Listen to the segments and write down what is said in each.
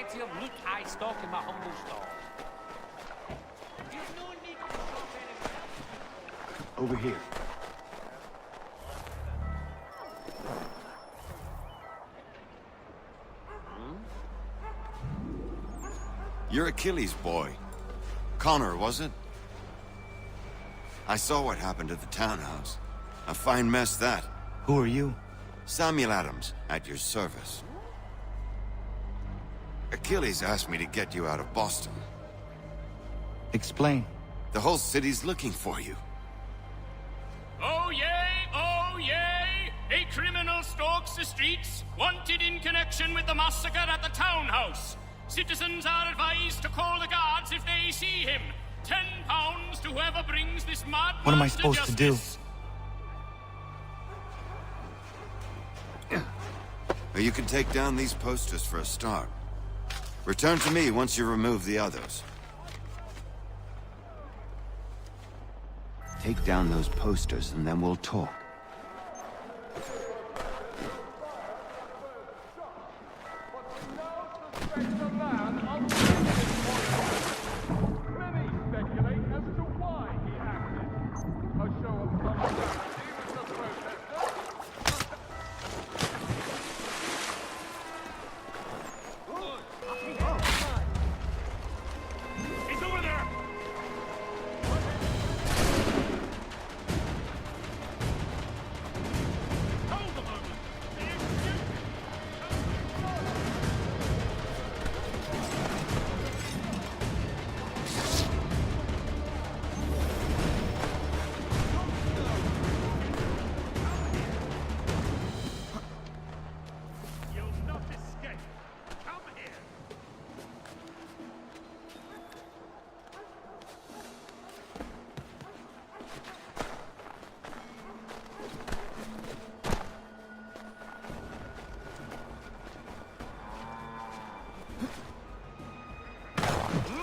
variety of loot I stock in my humble store. You've no need to shop anywhere. Over here. You're Achilles' boy. Connor, was it? I saw what happened at the townhouse. A fine mess, that. Who are you? Samuel Adams, at your service. Achilles asked me to get you out of Boston. Explain. The whole city's looking for you. Oh yay, oh yay! A criminal stalks the streets, wanted in connection with the massacre at the townhouse. Citizens are advised to call the guards if they see him. £10 to whoever brings this madman. What am I supposed to do? You can take down these posters for a start. Return to me once you remove the others. Take down those posters and then we'll talk.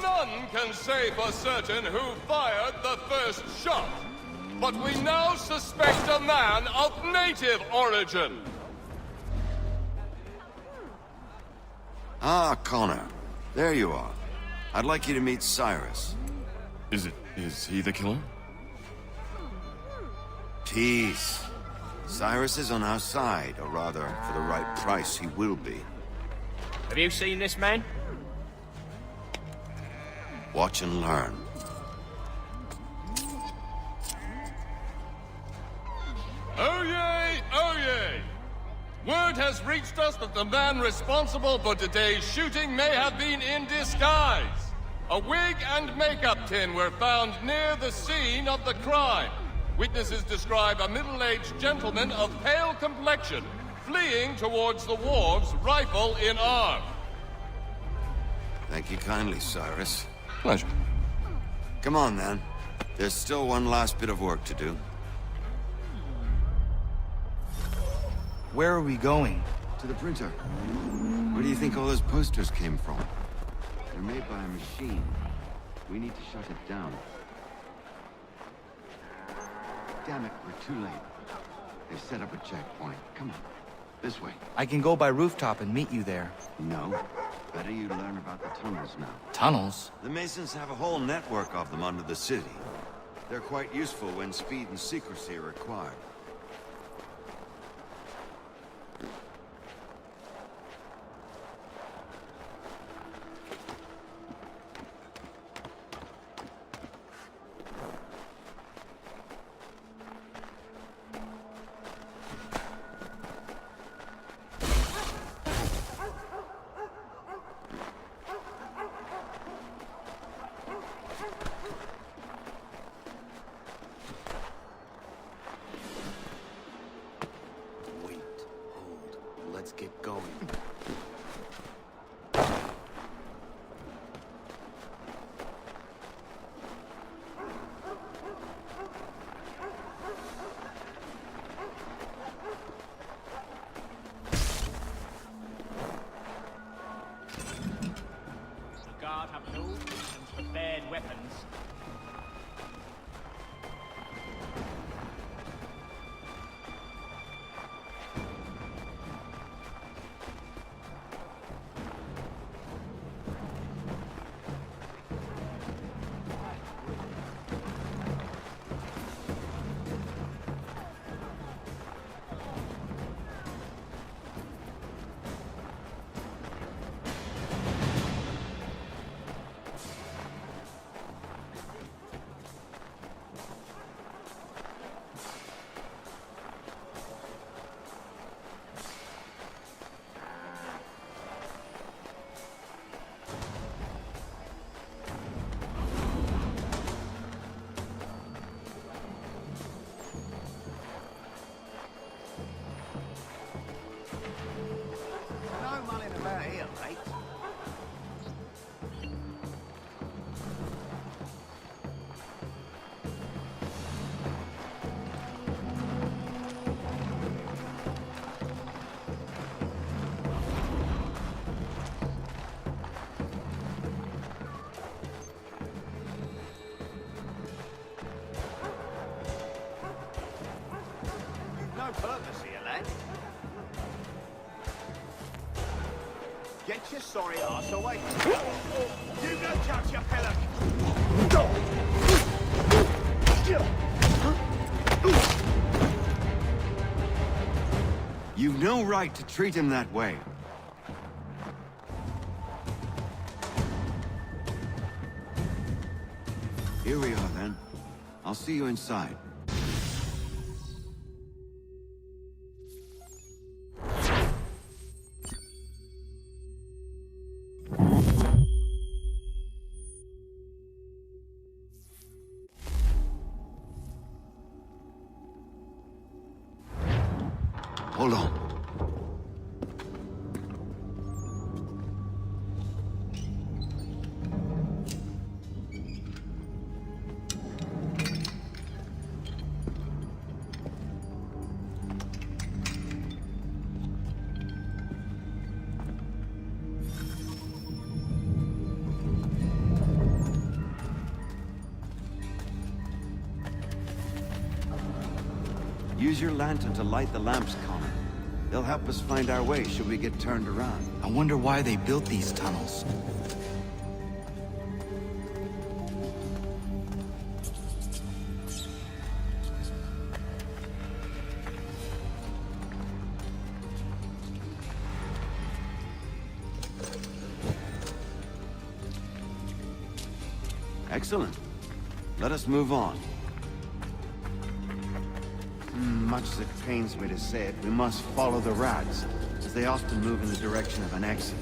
None can say for certain who fired the first shot, but we now suspect a man of native origin. Ah, Connor. There you are. I'd like you to meet Cyrus. Is he the killer? Peace. Cyrus is on our side, or rather, for the right price, he will be. Have you seen this man? Watch and learn. Oh yay, oh yay! Word has reached us that the man responsible for today's shooting may have been in disguise. A wig and makeup tin were found near the scene of the crime. Witnesses describe a middle-aged gentleman of pale complexion fleeing towards the wharves, rifle in arm. Thank you kindly, Cyrus. Pleasure. Come on, then. There's still one last bit of work to do. Where are we going? To the printer. Where do you think all those posters came from? They're made by a machine. We need to shut it down. Damn it, we're too late. They've set up a checkpoint. Come on. This way. I can go by rooftop and meet you there. No. Better you learn about the tunnels now. Tunnels? The Masons have a whole network of them under the city. They're quite useful when speed and secrecy are required. no purpose here, lad. Get your sorry arse away. You go touch your pillow. You've no right to treat him that way. Here we are, then. I'll see you inside. Hold on. Use your lantern to light the lamps, Connor. They'll help us find our way should we get turned around. I wonder why they built these tunnels. Excellent. Let us move on. Much as it pains me to say it, we must follow the rats, as they often move in the direction of an exit.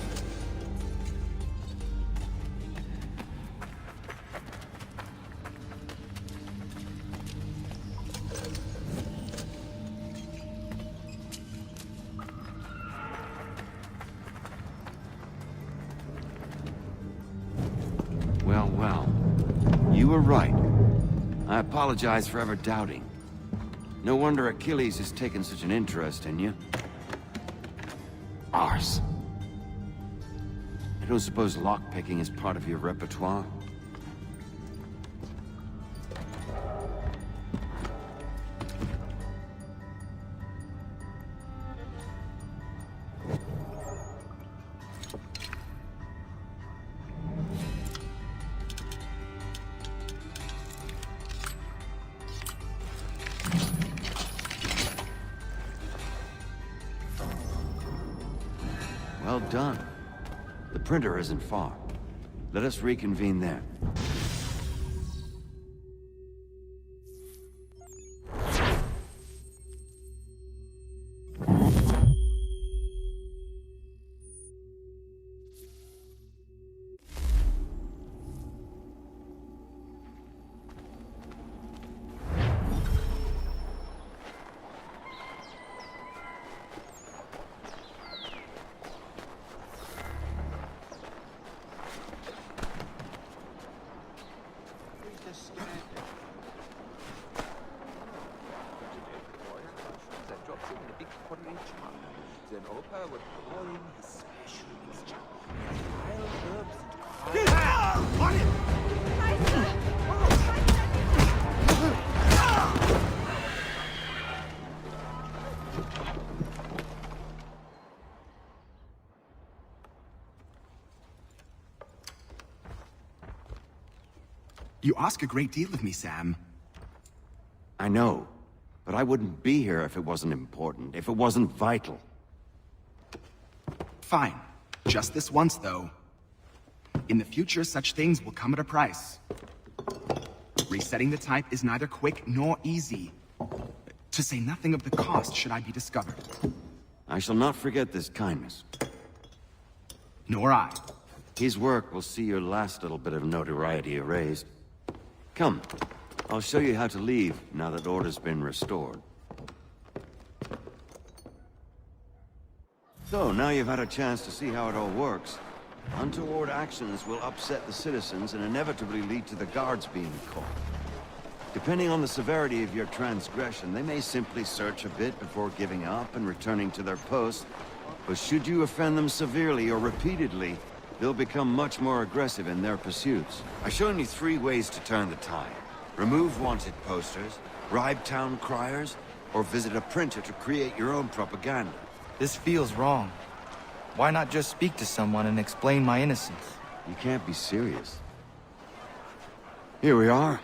Well, well. You were right. I apologize for ever doubting. No wonder Achilles has taken such an interest in you. Arse. I don't suppose lockpicking is part of your repertoire? Well done. The printer isn't far. Let us reconvene there. You ask a great deal of me, Sam. I know, but I wouldn't be here if it wasn't important, if it wasn't vital. Fine. Just this once, though. In the future, such things will come at a price. Resetting the type is neither quick nor easy. To say nothing of the cost should I be discovered. I shall not forget this kindness. Nor I. His work will see your last little bit of notoriety erased. Come, I'll show you how to leave now that order's been restored. So, now you've had a chance to see how it all works. Untoward actions will upset the citizens and inevitably lead to the guards being caught. Depending on the severity of your transgression, they may simply search a bit before giving up and returning to their posts. But should you offend them severely or repeatedly, they'll become much more aggressive in their pursuits. I've shown you 3 ways to turn the tide. Remove wanted posters, bribe town criers, or visit a printer to create your own propaganda. This feels wrong. Why not just speak to someone and explain my innocence? You can't be serious. Here we are.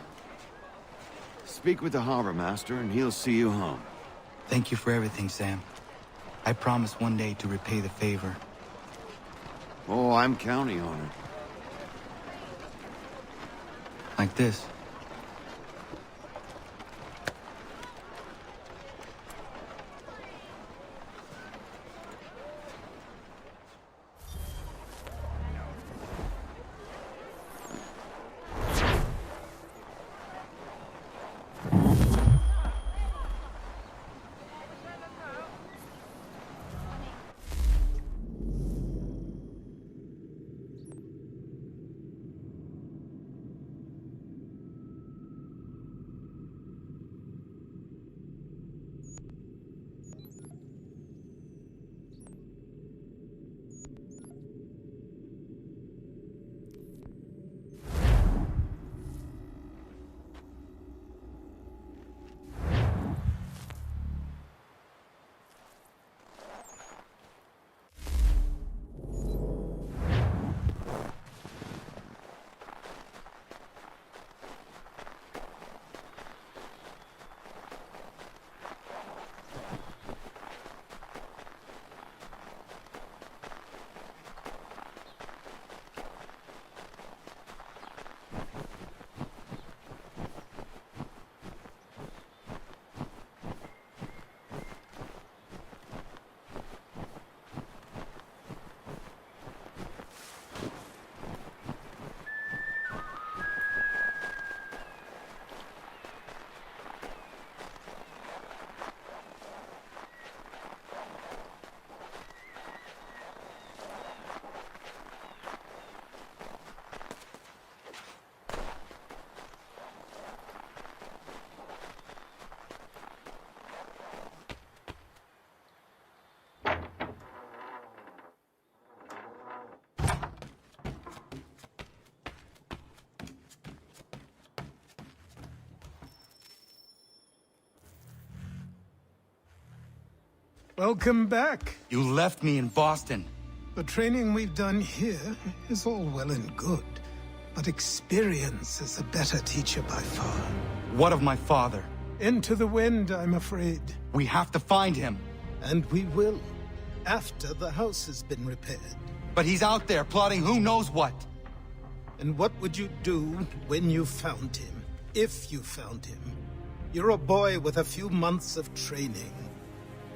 Speak with the harbor master and he'll see you home. Thank you for everything, Sam. I promise one day to repay the favor. Oh, I'm counting on it. Like this. Welcome back. You left me in Boston. The training we've done here is all well and good, but experience is a better teacher by far. What of my father? Into the wind, I'm afraid. We have to find him. And we will, after the house has been repaired. But he's out there plotting who knows what. And what would you do when you found him? If you found him? You're a boy with a few months of training.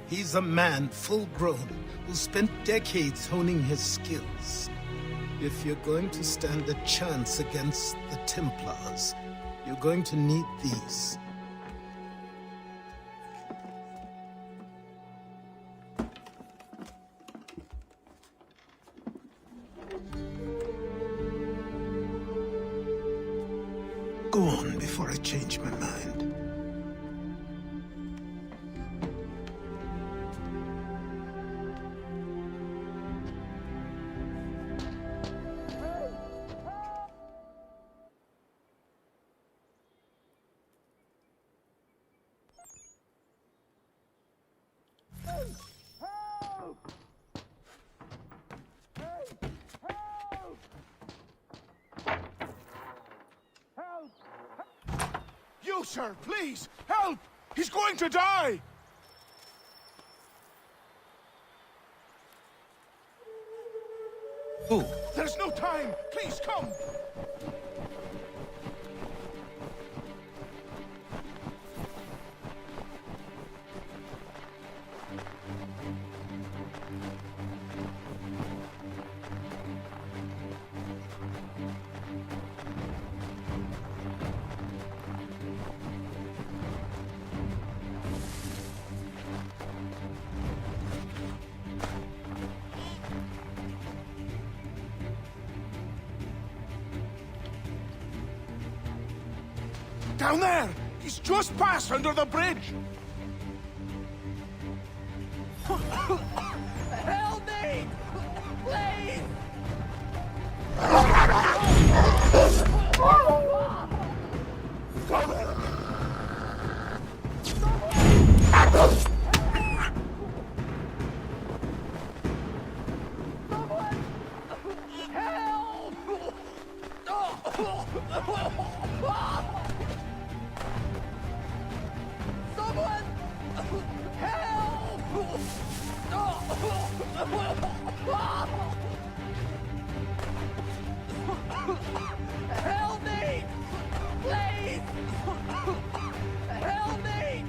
He's a man full grown who spent decades honing his skills. If you're going to stand a chance against the Templars, you're going to need these. Go on before I change my mind. You, sir, please! Help! He's going to die! Who? There's no time! Please, come! Down there! He's just passed under the bridge! Help me! Please! Help me! Please! Help me!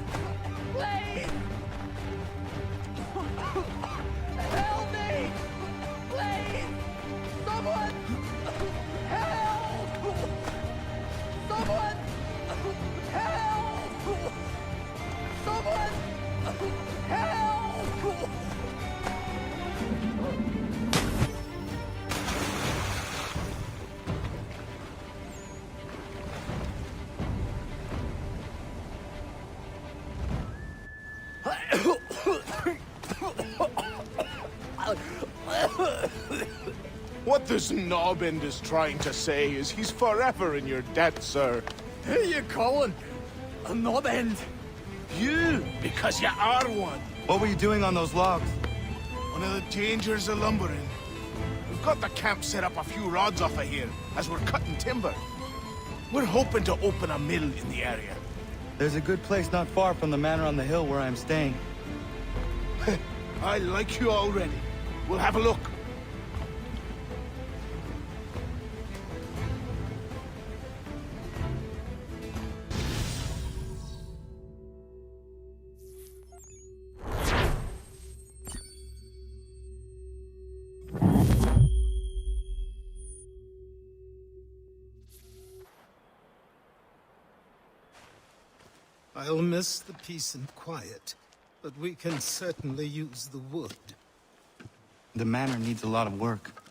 Please! Help me! Please! Someone! Help! Someone! Help! Someone! Help! What this knobend is trying to say is he's forever in your debt, sir. Who you calling? A knob end? You, because you are one. What were you doing on those logs? One of the dangers of lumbering. We've got the camp set up a few rods off of here, as we're cutting timber. We're hoping to open a mill in the area. There's a good place not far from the manor on the hill where I'm staying. I like you already. We'll have a look. I'll miss the peace and quiet, but we can certainly use the wood. The manor needs a lot of work.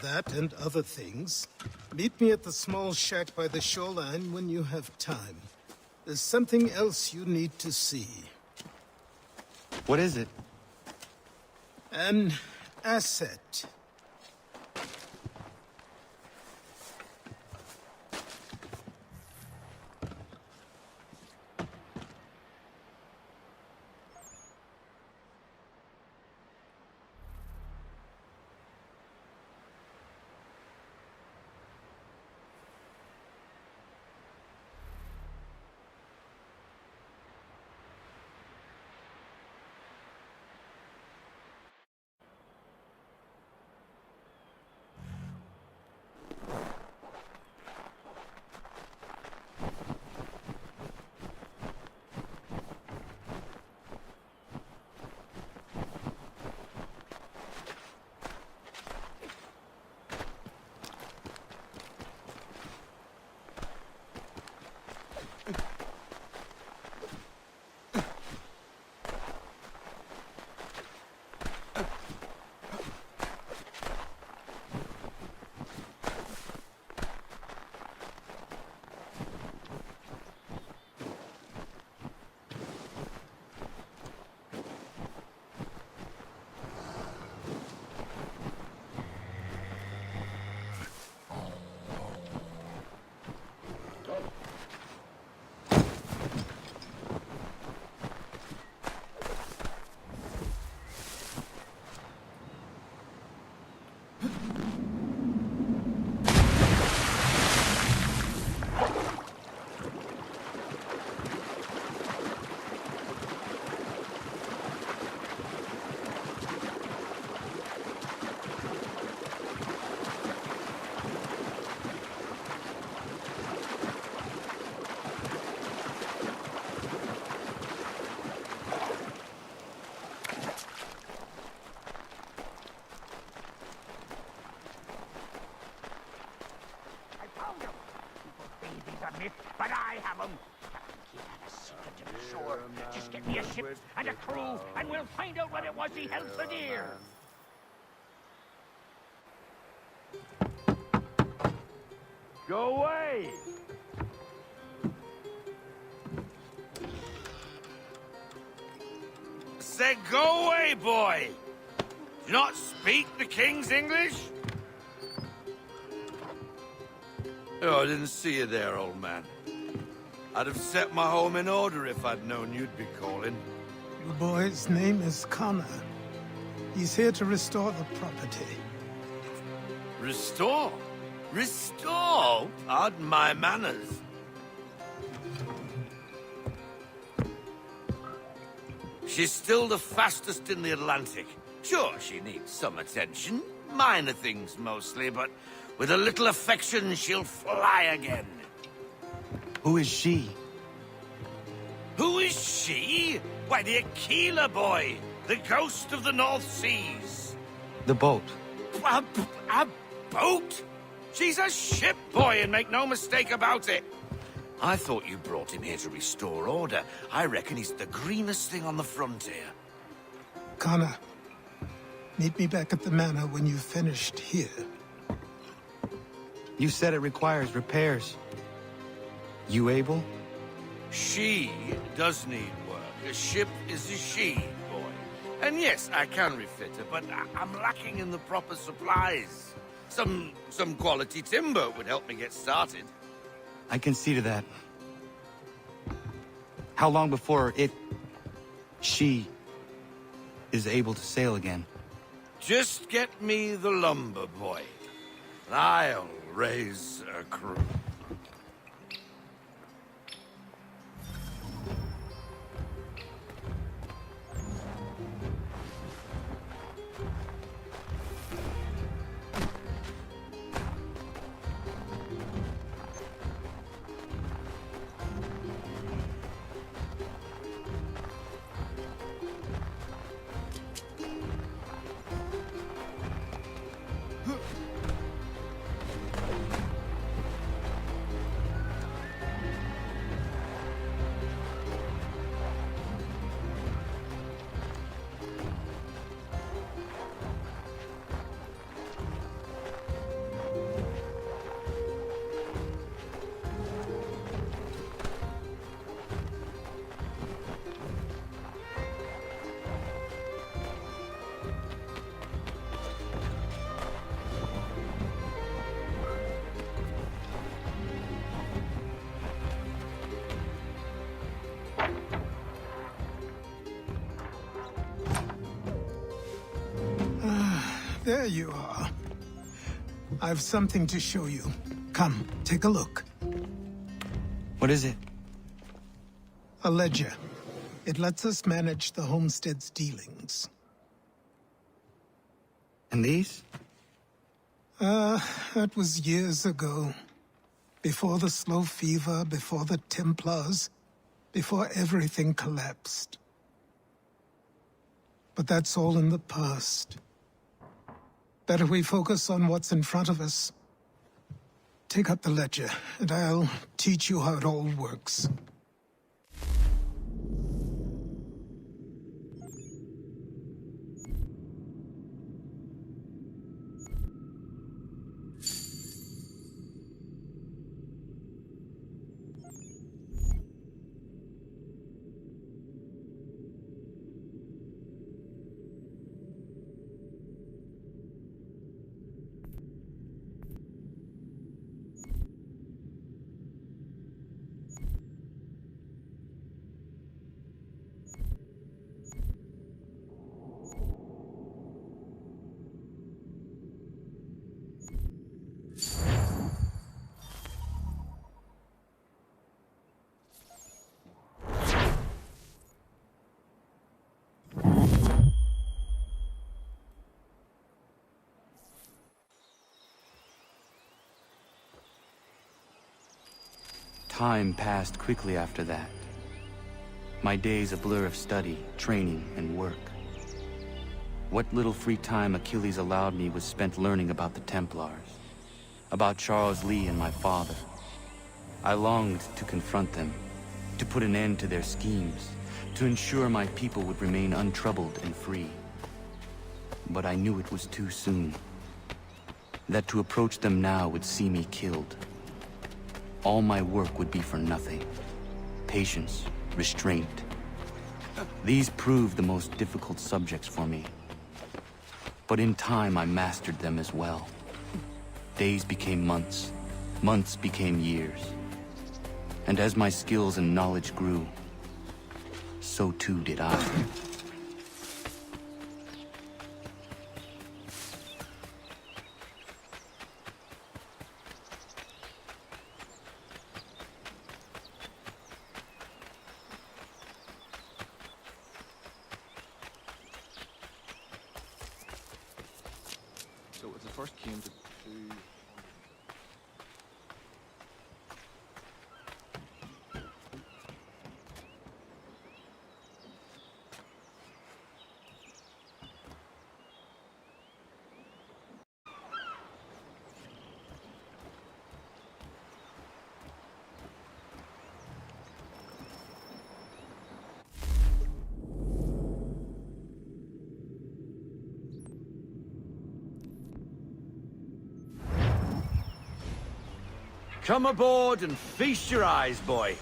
That and other things. Meet me at the small shack by the shoreline when you have time. There's something else you need to see. What is it? An asset. But I have them. Keep that a secret to be sure. Just get me a ship and a crew, and we'll find out what it was he held for dear. Go away! Said go away, boy! Do you not speak the King's English? Oh, I didn't see you there, old man. I'd have set my home in order if I'd known you'd be calling. The boy's name is Connor. He's here to restore the property. Restore? Restore? Pardon my manners. She's still the fastest in the Atlantic. Sure, she needs some attention. Minor things mostly, but with a little affection, she'll fly again. Who is she? Who is she? Why, the Aquila boy, the ghost of the North Seas. The boat. A boat? She's a ship boy, and make no mistake about it. I thought you brought him here to restore order. I reckon he's the greenest thing on the frontier. Connor, meet me back at the manor when you've finished here. You said it requires repairs. You able? She does need work. A ship is a she, boy. And yes, I can refit her, but I'm lacking in the proper supplies. Some quality timber would help me get started. I can see to that. How long before she is able to sail again? Just get me the lumber, boy. And I'll raise a crew. There you are. I've something to show you. Come, take a look. What is it? A ledger. It lets us manage the homestead's dealings. And these? That was years ago. Before the slow fever, before the Templars, before everything collapsed. But that's all in the past. Better we focus on what's in front of us. Take up the ledger, and I'll teach you how it all works. Time passed quickly after that. My days a blur of study, training, and work. What little free time Achilles allowed me was spent learning about the Templars, about Charles Lee and my father. I longed to confront them, to put an end to their schemes, to ensure my people would remain untroubled and free. But I knew it was too soon, that to approach them now would see me killed. All my work would be for nothing. Patience, restraint. These proved the most difficult subjects for me. But in time, I mastered them as well. Days became months. Months became years. And as my skills and knowledge grew, so too did I. first came to 200. Come aboard and feast your eyes, boy.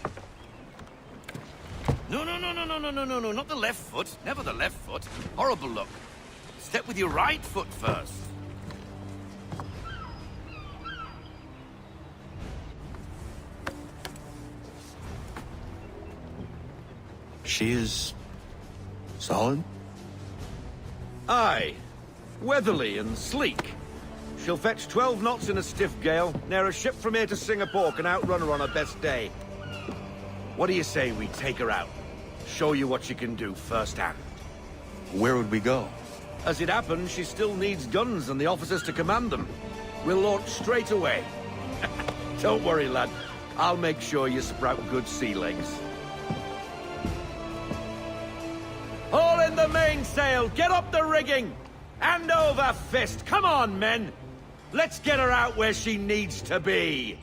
No, not the left foot. Never the left foot. Horrible look. Step with your right foot first. She is... solid? Aye. Weatherly and sleek. She'll fetch 12 knots in a stiff gale, near a ship from here to Singapore can outrun her on her best day. What do you say we take her out? Show you what she can do firsthand. Where would we go? As it happens, she still needs guns and the officers to command them. We'll launch straight away. Don't worry, lad. I'll make sure you sprout good sea legs. Haul in the mainsail! Get up the rigging! Hand over fist! Come on, men! Let's get her out where she needs to be!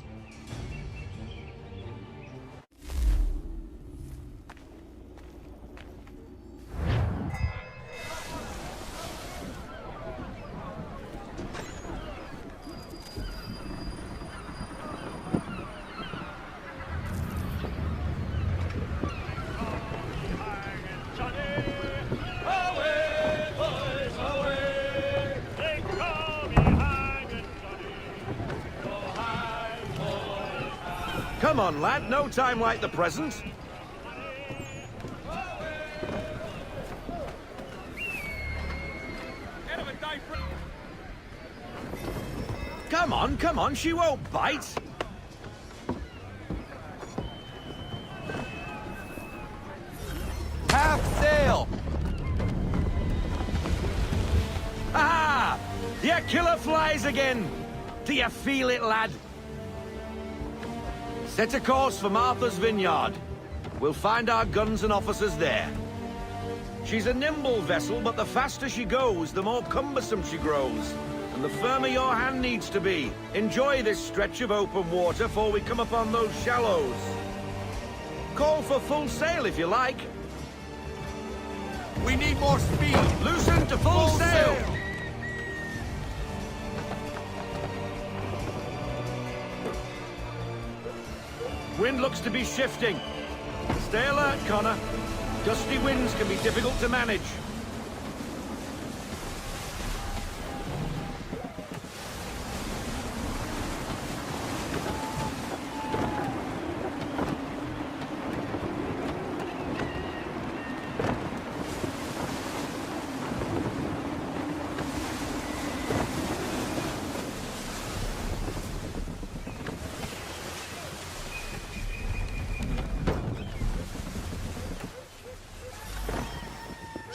Come on, lad. No time like the present. Come on. She won't bite. Half sail! Ah! Your killer flies again. Do you feel it, lad? Set a course for Martha's Vineyard. We'll find our guns and officers there. She's a nimble vessel, but the faster she goes, the more cumbersome she grows. And the firmer your hand needs to be. Enjoy this stretch of open water before we come upon those shallows. Call for full sail if you like. We need more speed! Loosen to full sail! Wind looks to be shifting. Stay alert, Connor. Gusty winds can be difficult to manage.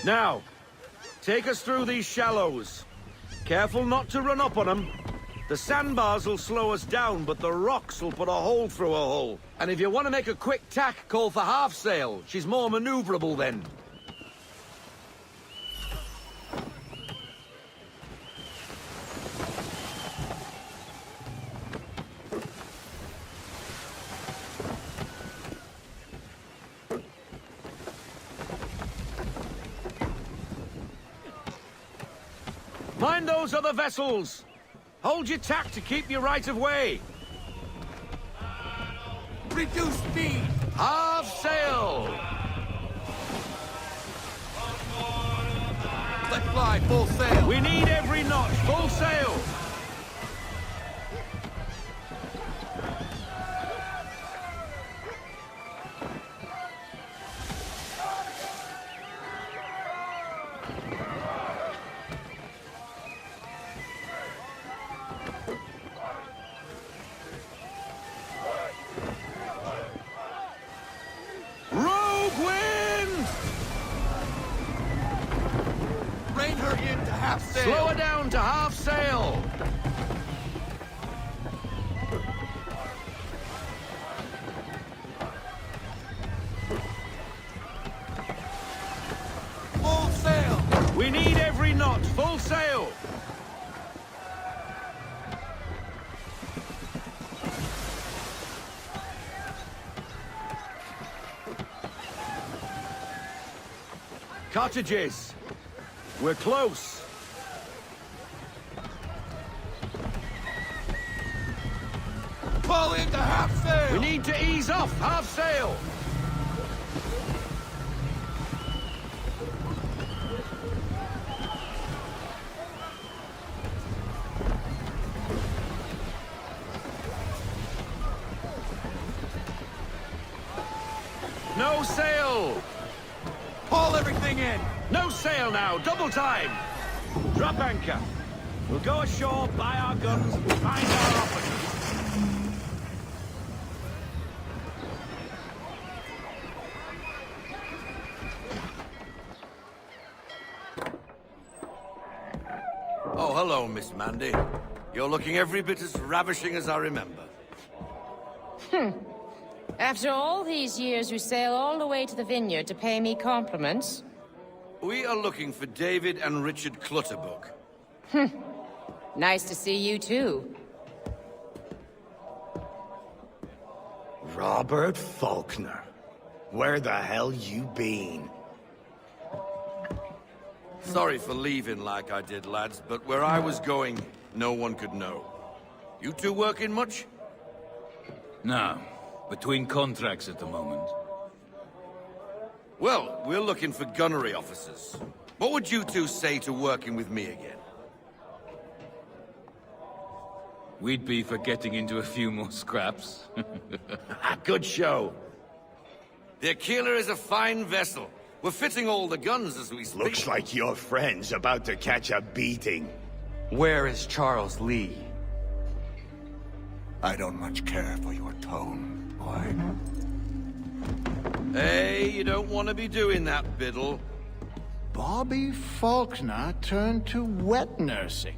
Now, take us through these shallows. Careful not to run up on them. The sandbars will slow us down, but the rocks will put a hole through a hull. And if you want to make a quick tack, call for half sail. She's more maneuverable then. Mind those other vessels! Hold your tack to keep your right of way! Reduce speed! Half sail! Let fly, full sail! We need every notch, full sail! half sail! Slow her down to half sail! Full sail! We need every knot, full sail! Cottages! We're close! Pull into half sail! We need to ease off, half sail! No sail! Pull everything in! No sail now, double time! Drop anchor. We'll go ashore, buy our guns, and find our officers. Oh, hello, Miss Mandy. You're looking every bit as ravishing as I remember. After all these years, you sail all the way to the vineyard to pay me compliments? We are looking for David and Richard Clutterbuck. Nice to see you, too. Robert Faulkner. Where the hell you been? Sorry for leaving like I did, lads, but where I was going, no one could know. You two working much? No. Between contracts at the moment. Well, we're looking for gunnery officers. What would you two say to working with me again? We'd be for getting into a few more scraps. Good show. The Aquila is a fine vessel. We're fitting all the guns as we speak. Looks like your friend's about to catch a beating. Where is Charles Lee? I don't much care for your tone, boy. Hey, you don't want to be doing that, Biddle. Bobby Faulkner turned to wet nursing.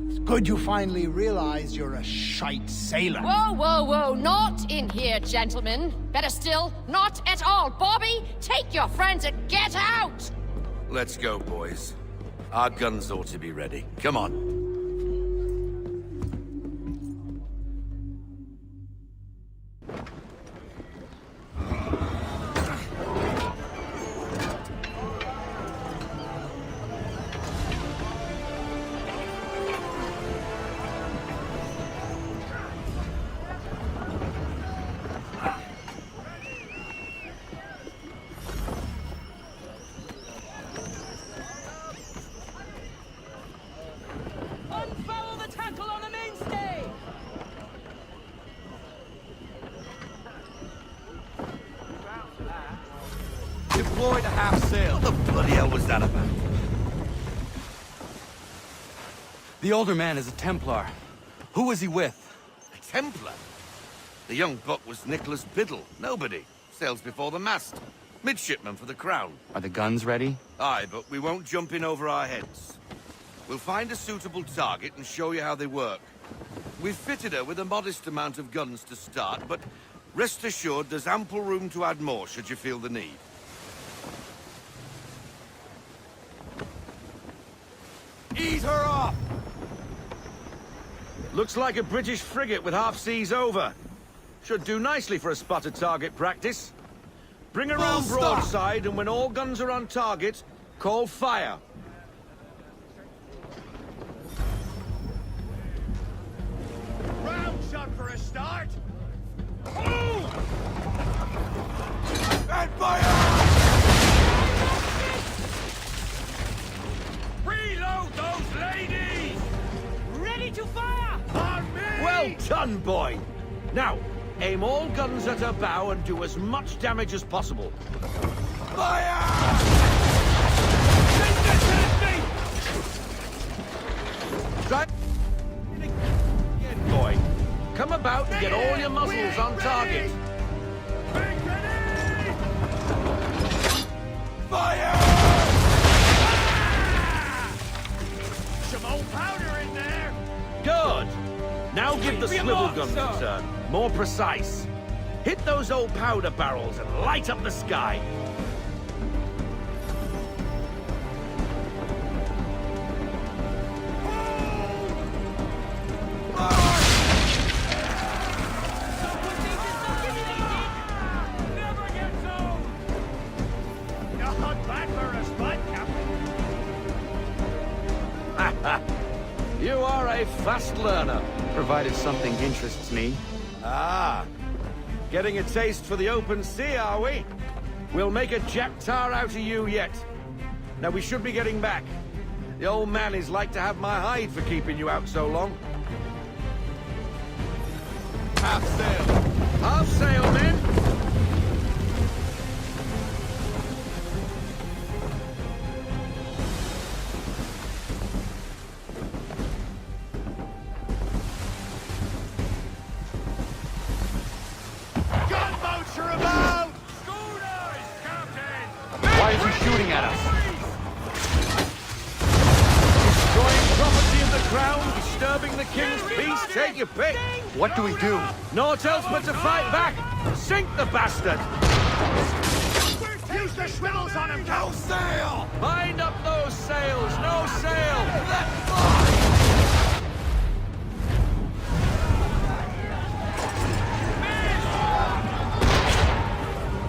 It's good you finally realize you're a shite sailor. Whoa, whoa, whoa, not in here, gentlemen. Better still, not at all. Bobby, take your friends and get out! Let's go, boys. Our guns ought to be ready. Come on. Unfoul the tackle on the mainstay! Deploy to half sail! What the bloody hell was that about? The older man is a Templar. Who was he with? A Templar? The young buck was Nicholas Biddle. Nobody. Sails before the mast. Midshipman for the Crown. Are the guns ready? Aye, but we won't jump in over our heads. We'll find a suitable target and show you how they work. We've fitted her with a modest amount of guns to start, but rest assured there's ample room to add more should you feel the need. Ease her off! Looks like a British frigate with half seas over. Should do nicely for a spotted target practice. Bring her round Full stop. broadside, and when all guns are on target, call fire. Round shot for a start. And fire! Reload those ladies! Ready to fire! On me! Well done, boy! Now, aim all guns at her bow and do as much damage as possible. Fire! Right again, boy. Come about and get all your muzzles on target. Fire! gun return. More precise. Hit those old powder barrels and light up the sky. You are a fast learner. Provided something interests me. Ah, getting a taste for the open sea, are we? We'll make a jack tar out of you yet. Now we should be getting back. The old man is like to have my hide for keeping you out so long. Half sail. Half sail, men! Gunboats are about! Schooners, Captain! Why is he shooting at us? Destroying property of the crown, disturbing the king's peace, take your pick. What do we do? Naught else but to fight back. Sink the bastard. Use the swivels on him, No sail! Bind up those sails, no sail. Let fly!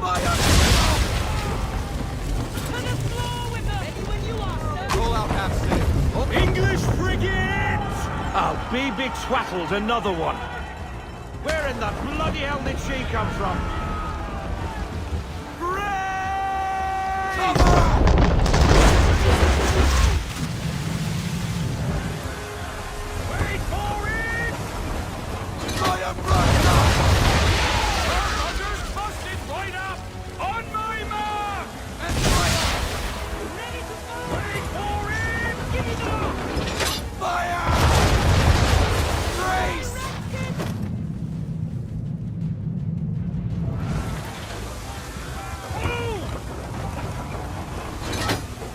Fire! Roll out half sail. English frigate! I'll be betwattled, another one. Where in the bloody hell did she come from? Wait for it! Fire brush! Hunters busted right up! On my mark! And fire! Wait for it! Give it up! Fire! Brace!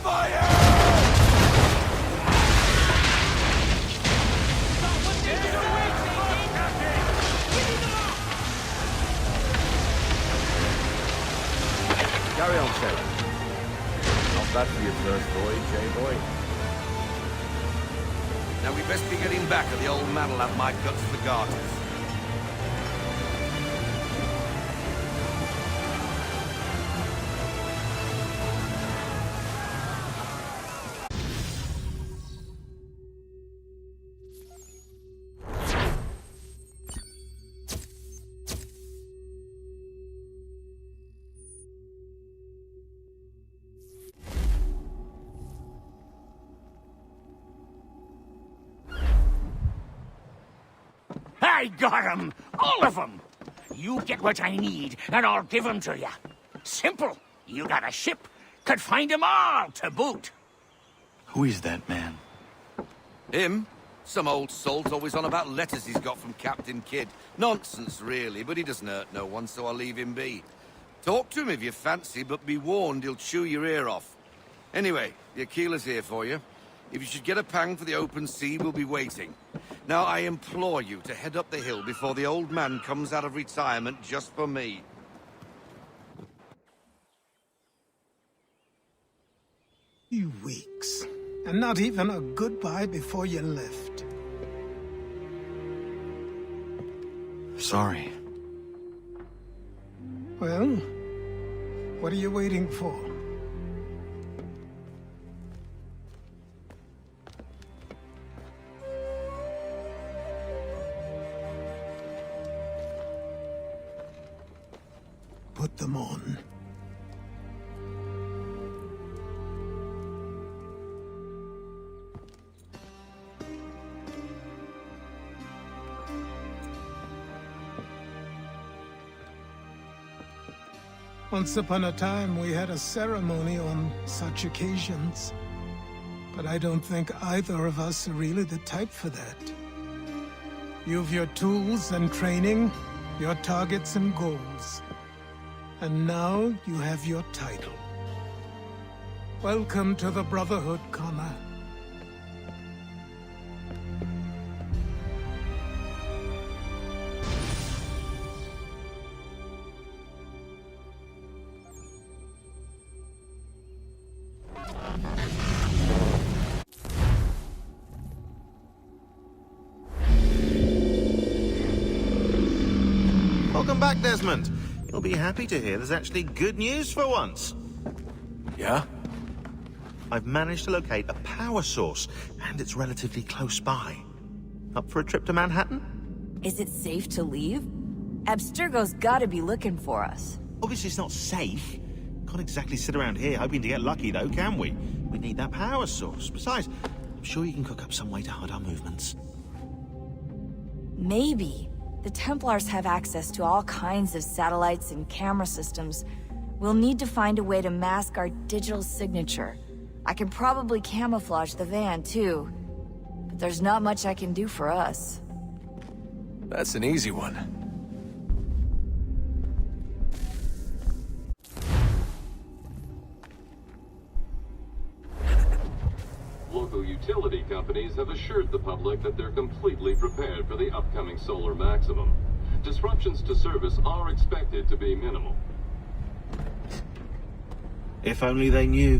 Fire! Carry on, sailor. Not bad for your first voyage, eh, boy? Now we best be getting back, or the old man will have my guts for garters. I got 'em! All of 'em! You get what I need, and I'll give 'em to you. Simple. You got a ship. Could find 'em all to boot. Who is that man? Him? Some old salt always on about letters he's got from Captain Kidd. Nonsense, really, but he doesn't hurt no one, so I'll leave him be. Talk to him if you fancy, but be warned he'll chew your ear off. Anyway, the Aquila's here for you. If you should get a pang for the open sea, we'll be waiting. Now, I implore you to head up the hill before the old man comes out of retirement just for me. 2 weeks. And not even a goodbye before you left. Sorry. Well, what are you waiting for? Put them on. Once upon a time, we had a ceremony on such occasions. But I don't think either of us are really the type for that. You've your tools and training, your targets and goals. And now you have your title. Welcome to the Brotherhood, Connor. back, Desmond. You'll be happy to hear there's actually good news for once. Yeah? I've managed to locate a power source, and it's relatively close by. Up for a trip to Manhattan? Is it safe to leave? Abstergo's gotta be looking for us. Obviously it's not safe. Can't exactly sit around here hoping to get lucky, though, can we? We need that power source. Besides, I'm sure you can cook up some way to hide our movements. Maybe. The Templars have access to all kinds of satellites and camera systems. We'll need to find a way to mask our digital signature. I can probably camouflage the van, too. But there's not much I can do for us. That's an easy one. Local utility companies have assured the public that they're completely prepared for the upcoming solar maximum. Disruptions to service are expected to be minimal. If only they knew.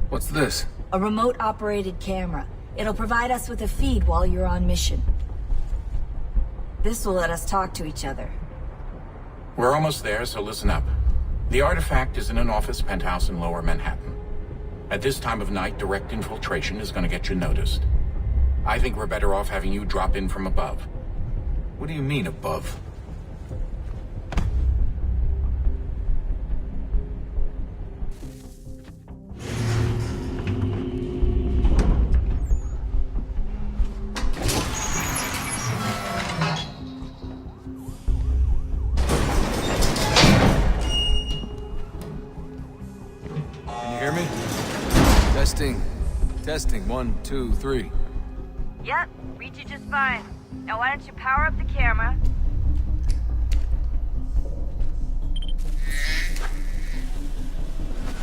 What's this? A remote-operated camera. It'll provide us with a feed while you're on mission. This will let us talk to each other. We're almost there, so listen up. The artifact is in an office penthouse in Lower Manhattan. At this time of night, direct infiltration is going to get you noticed. I think we're better off having you drop in from above. What do you mean, above? Can you hear me? Testing. Testing. 1, 2, 3. Yep, read you just fine. Now why don't you power up the camera?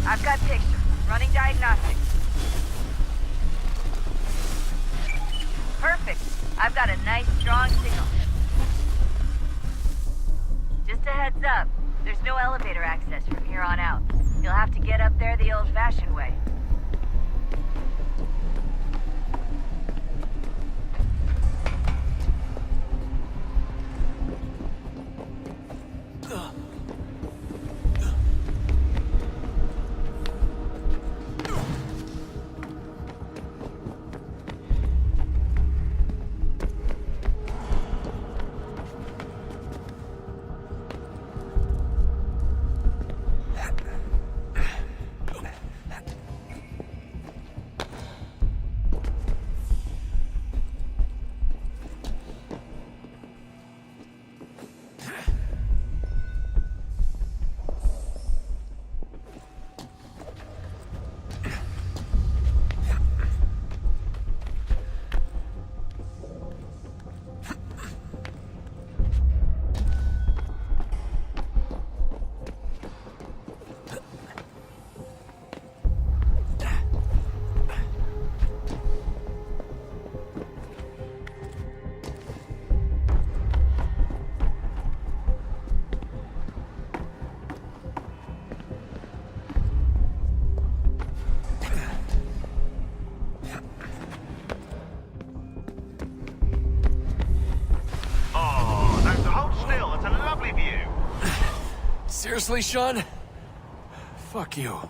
I've got pictures. Running diagnostics. Perfect. I've got a nice, strong signal. Just a heads up, there's no elevator access from here on out. You'll have to get up there the old-fashioned way. Seriously, Sean? Fuck you.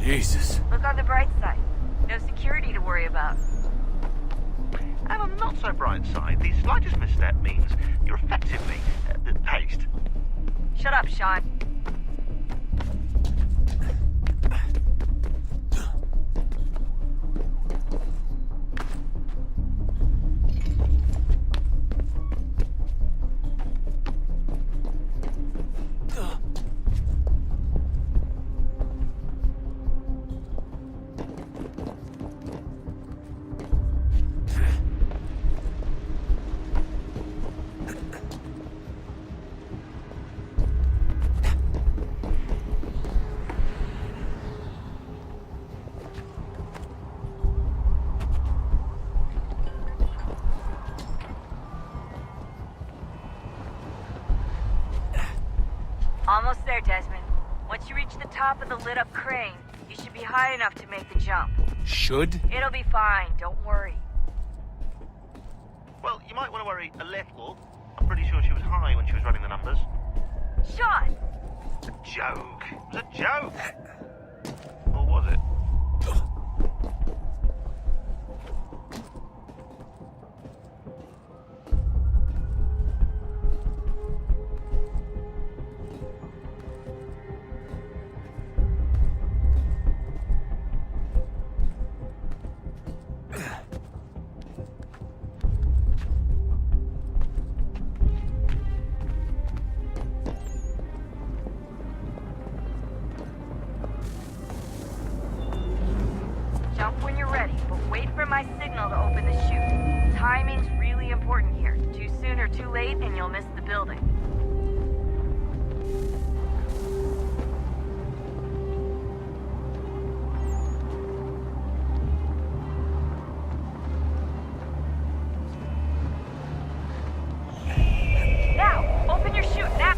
Jesus. Look on the bright side. No security to worry about. And on the not so bright side, the slightest misstep means you're effectively paced. Shut up, Sean. Almost there, Desmond. Once you reach the top of the lit-up crane, you should be high enough to make the jump. Should? It'll be fine, don't worry. Well, you might want to worry a little. I'm pretty sure she was high when she was running the numbers. Sean! A joke. It was a joke. Or was it? Jump when you're ready, but wait for my signal to open the chute. Timing's really important here. Too soon or too late, and you'll miss the building. Now! Open your chute, now!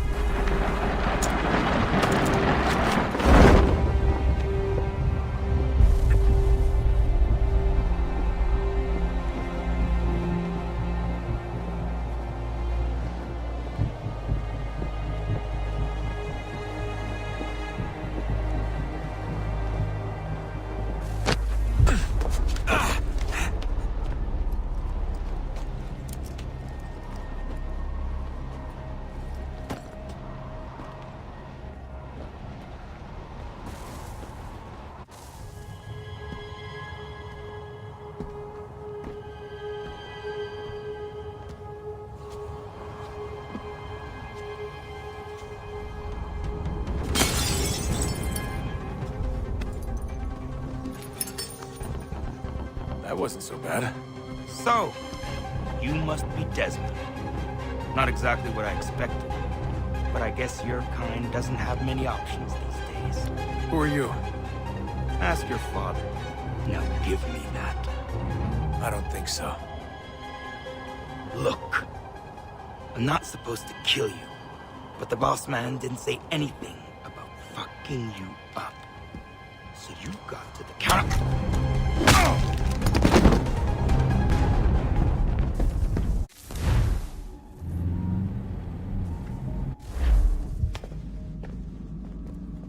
That wasn't so bad. So, you must be Desmond. Not exactly what I expected, but I guess your kind doesn't have many options these days. Who are you? Ask your father. Now give me that. I don't think so. Look, I'm not supposed to kill you, but the boss man didn't say anything about fucking you up. So you got to the counter.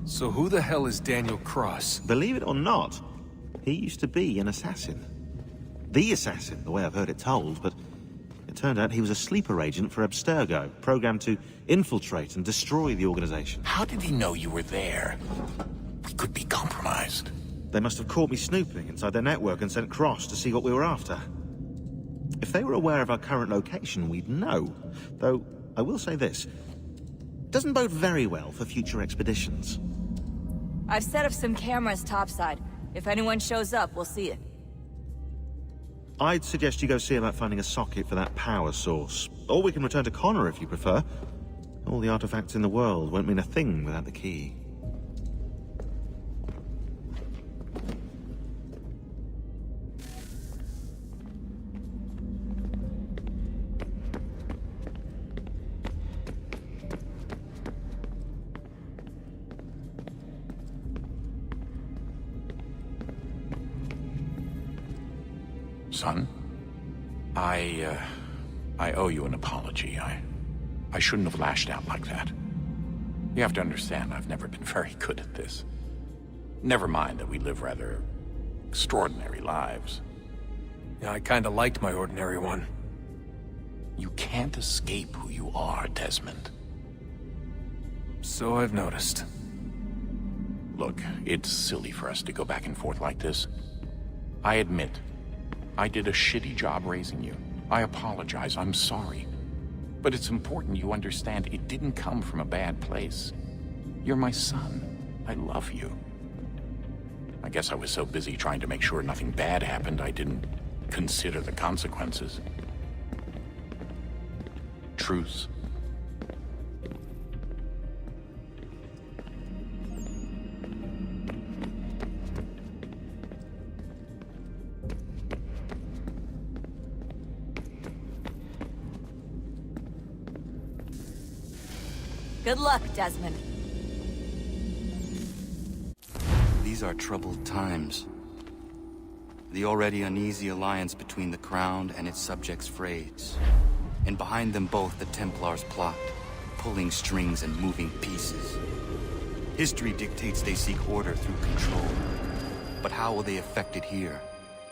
So who the hell is Daniel Cross? Believe it or not, he used to be an assassin. The assassin, the way I've heard it told, but it turned out he was a sleeper agent for Abstergo, programmed to infiltrate and destroy the organization. How did he know you were there? We could be compromised. They must have caught me snooping inside their network and sent Cross to see what we were after. If they were aware of our current location, we'd know. Though, I will say this. Doesn't bode very well for future expeditions. I've set up some cameras topside. If anyone shows up, we'll see it. I'd suggest you go see about finding a socket for that power source. Or we can return to Connor if you prefer. All the artifacts in the world won't mean a thing without the key. Son, I owe you an apology. I shouldn't have lashed out like that. You have to understand, I've never been very good at this. Never mind that we live rather extraordinary lives. Yeah, I kinda liked my ordinary one. You can't escape who you are, Desmond. So I've noticed. Look, it's silly for us to go back and forth like this. I admit, I did a shitty job raising you. I apologize, I'm sorry. But it's important you understand it didn't come from a bad place. You're my son. I love you. I guess I was so busy trying to make sure nothing bad happened, I didn't consider the consequences. Truce. Good luck, Desmond. These are troubled times. The already uneasy alliance between the Crown and its subjects frayed. And behind them both the Templars plot, pulling strings and moving pieces. History dictates they seek order through control. But how will they affect it here?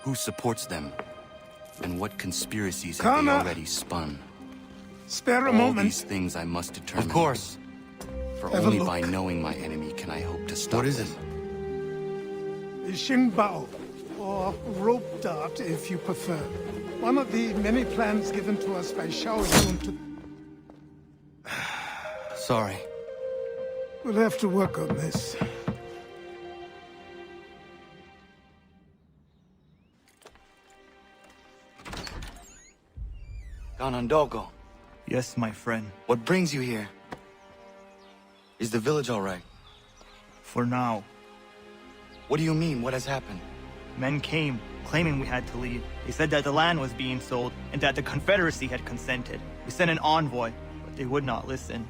Who supports them? And what conspiracies have they Connor! already spun? Spare a All moment. these things I must determine. Of course. For Have a only look. by knowing my enemy can I hope to stop them. The Xingbao, or rope dart if you prefer. One of the many plans given to us by Shao Yun to... Sorry. We'll have to work on this. Ganondogo, Yes, my friend. what brings you here? Is the village all right? For now. What do you mean? What has happened? Men came, claiming we had to leave. They said that the land was being sold, and that the Confederacy had consented. We sent an envoy, but they would not listen.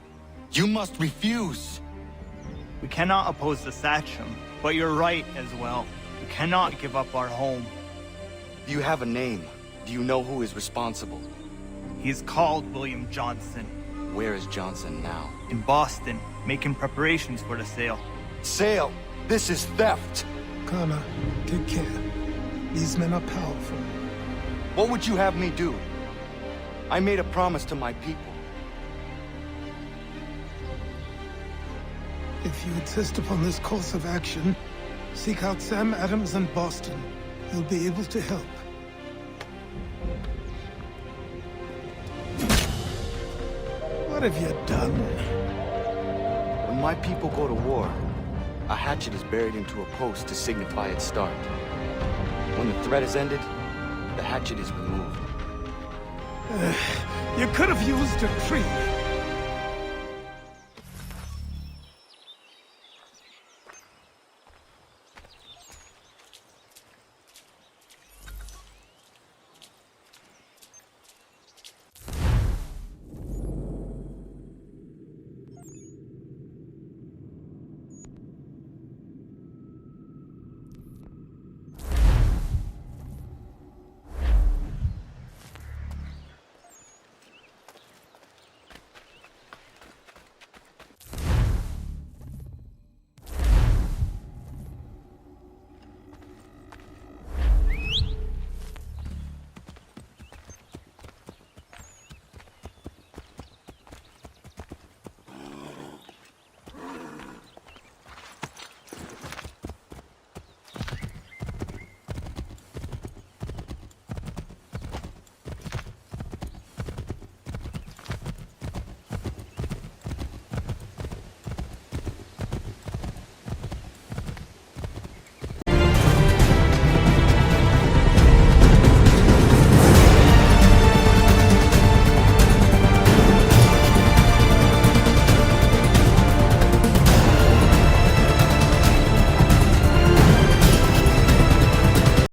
You must refuse! We cannot oppose the Sachem, but you're right as well. We cannot give up our home. Do you have a name? Do you know who is responsible? He's called William Johnson. Where is Johnson now? In Boston, making preparations for the sale. Sale! This is theft! Connor, take care. These men are powerful. What would you have me do? I made a promise to my people. If you insist upon this course of action, seek out Sam Adams in Boston. He'll be able to help. What have you done? When my people go to war, a hatchet is buried into a post to signify its start. When the threat is ended, the hatchet is removed. You could have used a tree.